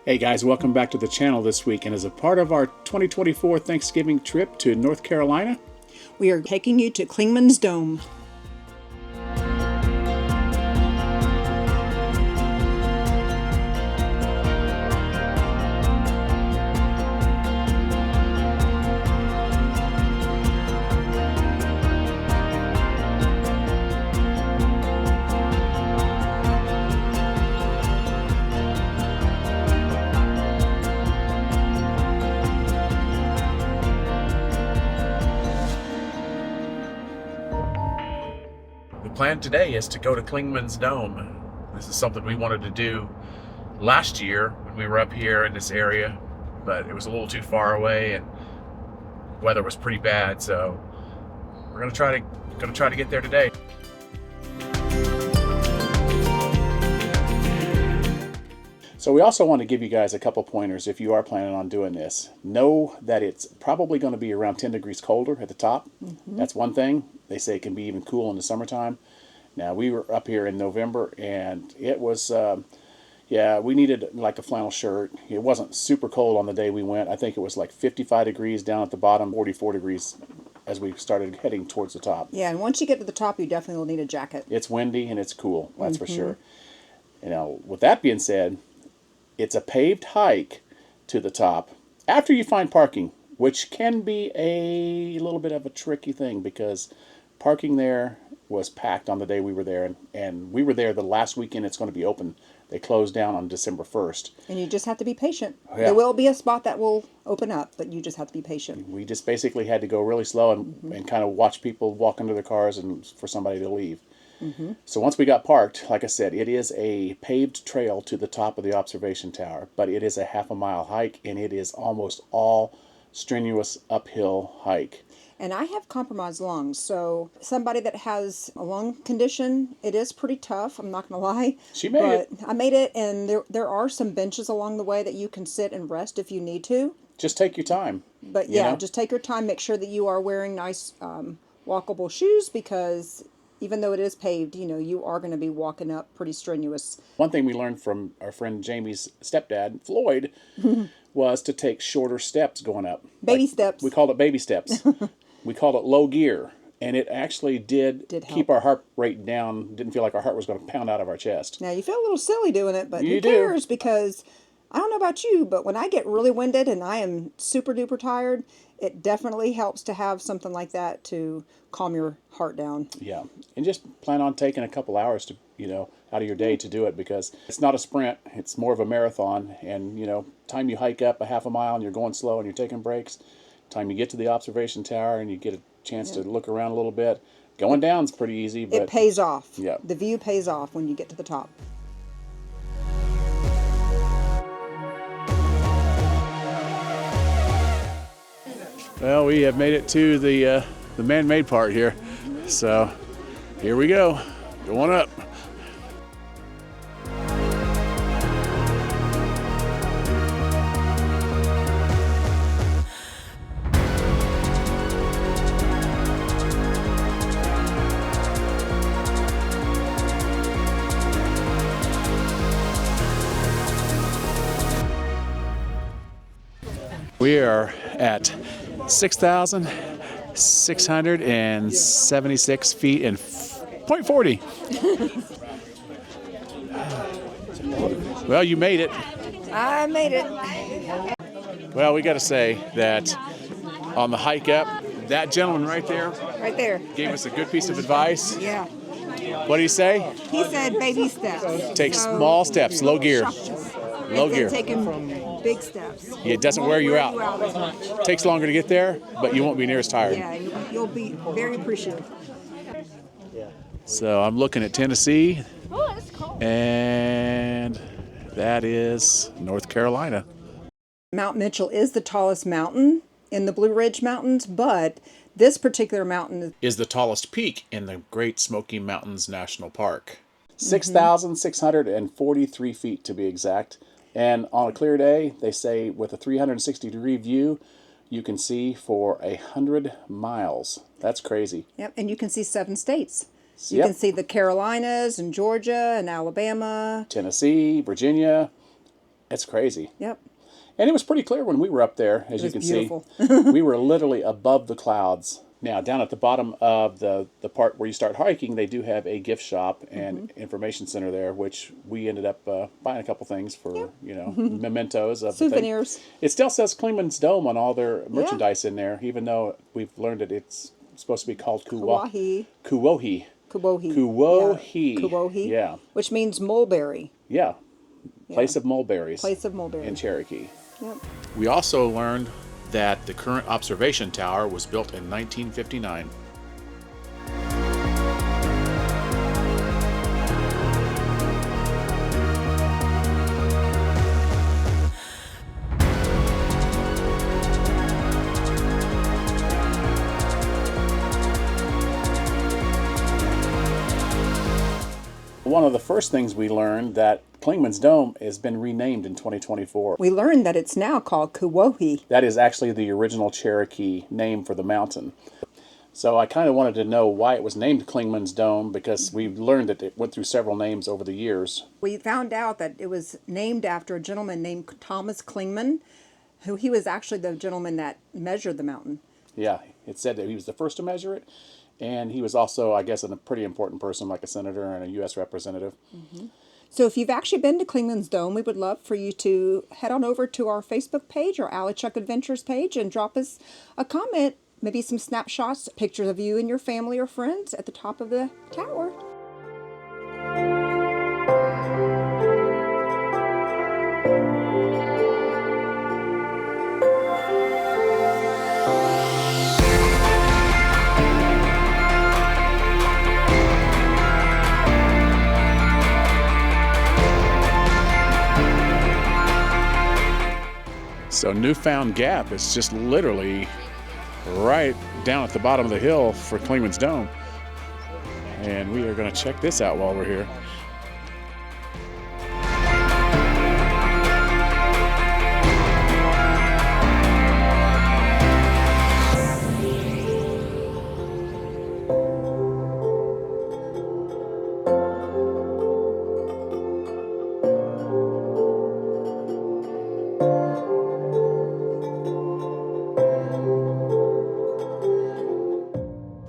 Hey guys, welcome back to the channel this week, and as a part of our 2024 Thanksgiving trip to North Carolina, we are taking you to Clingmans Dome. The plan today is to go to Clingmans Dome. This is something we wanted to do last year when we were up here in this area, but it was a little too far away and weather was pretty bad, so we're gonna try to get there today. So we also want to give you guys a couple pointers if you are planning on doing this. Know that it's probably going to be around 10 degrees colder at the top. That's one thing. They say it can be even cool in the summertime. Now, we were up here in November, and it was, we needed like a flannel shirt. It wasn't super cold on the day we went. I think it was like 55 degrees down at the bottom, 44 degrees as we started heading towards the top. Yeah, and once you get to the top, you definitely will need a jacket. It's windy and it's cool, that's for sure. You know, with that being said, it's a paved hike to the top after you find parking, which can be a little bit of a tricky thing because parking there was packed on the day we were there, and we were there the last weekend it's going to be open. They closed down on December 1st. And you just have to be patient. Yeah. There will be a spot that will open up, but you just have to be patient. We just basically had to go really slow and kind of watch people walk into their cars and for somebody to leave. So once we got parked, like I said, it is a paved trail to the top of the observation tower, but it is a half a mile hike, and it is almost all strenuous uphill hike. And I have compromised lungs, so somebody that has a lung condition, it is pretty tough, I'm not going to lie. She made it. I made it, and there are some benches along the way that you can sit and rest if you need to. Just take your time. But yeah, just take your time, make sure that you are wearing nice walkable shoes, because even though it is paved, you know, you are going to be walking up pretty strenuous. One thing we learned from our friend Jamie's stepdad, Floyd, was to take shorter steps going up. Baby steps. We called it baby steps. We called it low gear. And it actually did keep our heart rate down. Didn't feel like our heart was going to pound out of our chest. Now, you feel a little silly doing it, but who cares? Because I don't know about you, but when I get really winded and I am super duper tired, it definitely helps to have something like that to calm your heart down. Yeah, and just plan on taking a couple hours to, out of your day to do it, because it's not a sprint, it's more of a marathon. And, time you hike up a half a mile and you're going slow and you're taking breaks, time you get to the observation tower and you get a chance to look around a little bit, going down's pretty easy. But it pays off. Yeah. The view pays off when you get to the top. Well, we have made it to the man-made part here. So here we go, going up. We are at 6,676 feet and .40. Well, you made it. I made it. Well, we got to say that on the hike up, that gentleman right there gave us a good piece of advice. Yeah. What did he say? He said baby steps. Take small steps, low gear. Low gear. Taking big steps. It doesn't wear you out. Takes longer to get there, but you won't be near as tired. Yeah, you'll be very appreciative. So I'm looking at Tennessee, and that is North Carolina. Mount Mitchell is the tallest mountain in the Blue Ridge Mountains, but this particular mountain is the tallest peak in the Great Smoky Mountains National Park. 6,643 feet to be exact. And on a clear day, they say with a 360-degree view, you can see for 100 miles. That's crazy. Yep, and you can see 7 states. You can see the Carolinas and Georgia and Alabama. Tennessee, Virginia, It's crazy. Yep. And it was pretty clear when we were up there, as you It can was beautiful. see. We were literally above the clouds. Now, down at the bottom of the part where you start hiking, they do have a gift shop and information center there, which we ended up buying a couple things for, mementos of Souvenirs. the thing. It still says Clingmans Dome on all their merchandise in there, even though we've learned that it's supposed to be called Kauai. Kuwohi. Kuwohi. Kuwohi. Yeah. Kuwohi. Yeah. Which means mulberry. Yeah. Place of mulberries. Place of mulberry. In Cherokee. Yep. We also learned that the current observation tower was built in 1959. One of the first things we learned that Clingmans Dome has been renamed in 2024. We learned that it's now called Kuwohi. That is actually the original Cherokee name for the mountain. So I kind of wanted to know why it was named Clingmans Dome, because we've learned that it went through several names over the years. We found out that it was named after a gentleman named Thomas Clingman, who he was actually the gentleman that measured the mountain. Yeah, it said that he was the first to measure it, and he was also, I guess, a pretty important person, like a senator and a U.S. representative. So if you've actually been to Clingmans Dome, we would love for you to head on over to our Facebook page or Alley Chuck Adventures page and drop us a comment, maybe some snapshots, pictures of you and your family or friends at the top of the tower. So Newfound Gap is just literally right down at the bottom of the hill for Clingmans Dome. And we are going to check this out while we're here.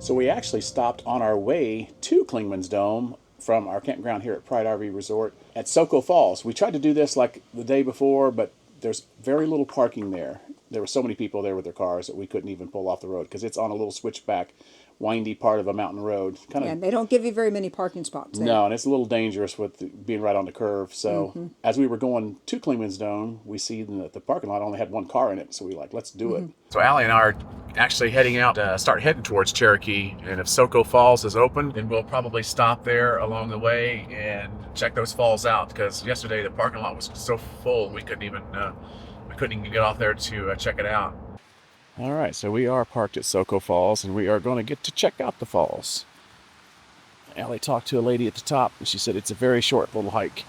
So we actually stopped on our way to Clingmans Dome from our campground here at Pride RV Resort at Soco Falls. We tried to do this like the day before, but there's very little parking there. There were so many people there with their cars that we couldn't even pull off the road because it's on a little switchback, windy part of a mountain road. Yeah, they don't give you very many parking spots there. No, and it's a little dangerous with being right on the curve. So as we were going to Clingmans Dome, we see that the parking lot only had one car in it. So we were like, let's do it. So Allie and I are actually heading out, start heading towards Cherokee. And if Soco Falls is open, then we'll probably stop there along the way and check those falls out. Because yesterday the parking lot was so full, we couldn't even get off there to check it out. All right, so we are parked at Soco Falls, and we are going to get to check out the falls. Allie talked to a lady at the top, and she said it's a very short little hike.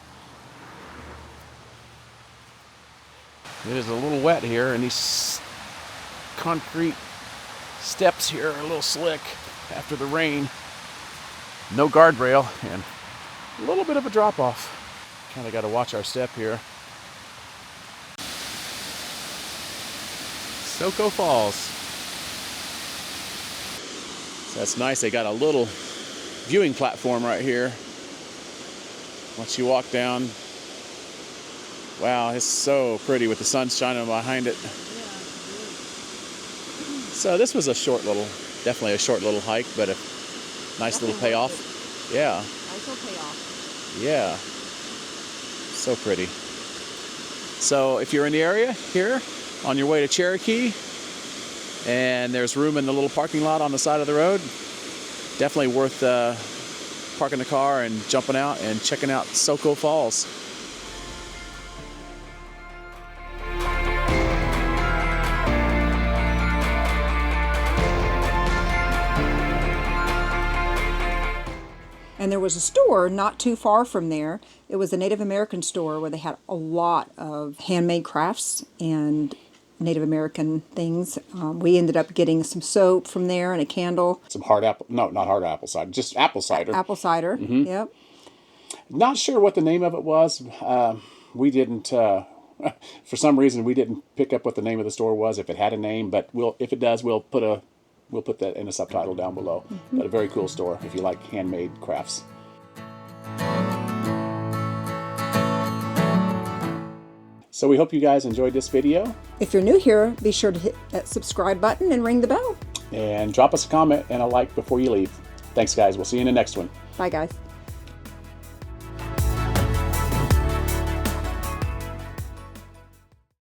It is a little wet here, and these concrete steps here are a little slick after the rain. No guardrail, and a little bit of a drop-off. Kind of got to watch our step here. Soco Falls. So that's nice. They got a little viewing platform right here. Once you walk down, wow, it's so pretty with the sun shining behind it. So this was definitely a short little hike, but a nice little payoff. Yeah. Nice little payoff. Yeah. So pretty. So if you're in the area here, on your way to Cherokee, and there's room in the little parking lot on the side of the road, definitely worth parking the car and jumping out and checking out Soco Falls. And there was a store not too far from there. It was a Native American store where they had a lot of handmade crafts and Native American things. We ended up getting some soap from there and a candle. Some not hard apple cider, just apple cider. Apple cider, yep. Not sure what the name of it was. We didn't For some reason, we didn't pick up what the name of the store was, if it had a name, but if it does, we'll put that in a subtitle down below. But a very cool store if you like handmade crafts. So we hope you guys enjoyed this video. If you're new here, be sure to hit that subscribe button and ring the bell. And drop us a comment and a like before you leave. Thanks, guys. We'll see you in the next one. Bye, guys.